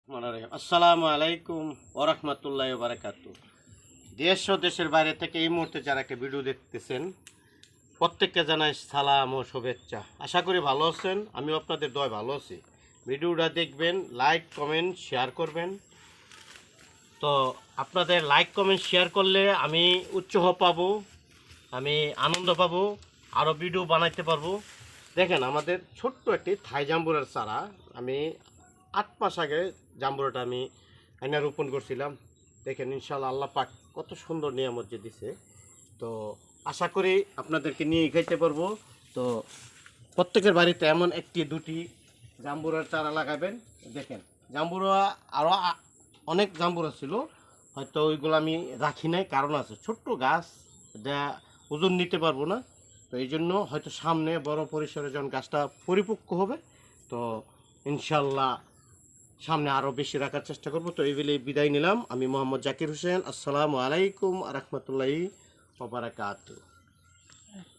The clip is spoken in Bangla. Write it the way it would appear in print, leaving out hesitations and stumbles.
আসসালামু আলাইকুম ওয়া রাহমাতুল্লাহি ওয়া বারাকাতুহু। দেশ ও দেশের বাইরে থেকে এই মুহূর্তে যারা একটা ভিডিও দেখতেছেন প্রত্যেককে জানাই সালাম ও শুভেচ্ছা। আশা করি ভালো আছেন, আমিও আপনাদের দোয়ায় ভালো আছি। ভিডিওটা দেখবেন, লাইক কমেন্ট শেয়ার করবেন। তো আপনাদের লাইক কমেন্ট শেয়ার করলে আমি উৎসাহ পাবো, আমি আনন্দ পাবো, আরও ভিডিও বানাইতে পারবো। দেখেন আমাদের ছোট্ট একটি থাই জাম্বুরার চারা আমি 8 মাস আগে জাম্বুরাটা আমি আইনা রোপণ করছিলাম। দেখেন ইনশাআল্লাহ আল্লাহ পাক কত সুন্দর নিয়ামত যে দিছে। তো আশা করি আপনাদেরকে নিয়ে খাইতে পারবো। তো প্রত্যেকের বাড়িতে এমন একটি দুটি জাম্বুরার চারা লাগাবেন। দেখেন জাম্বুরা আরও অনেক জাম্বুরা ছিল, হয়তো ওইগুলো আমি রাখি নাই, কারণ আছে ছোট্ট গাছ, এটা ওজন নিতে পারবো না। তো এই জন্য হয়তো সামনে বড় পরিসরে যখন গাছটা পরিপক্ক হবে, তো ইনশাল্লাহ সামনে আরও বেশি রাখার চেষ্টা করব। তো এই বলে বিদায় নিলাম। আমি মোহাম্মদ জাকির হোসেন। আসসালামু আলাইকুম আ রহমতুল্লাহি ওয়া বারাকাতুহু।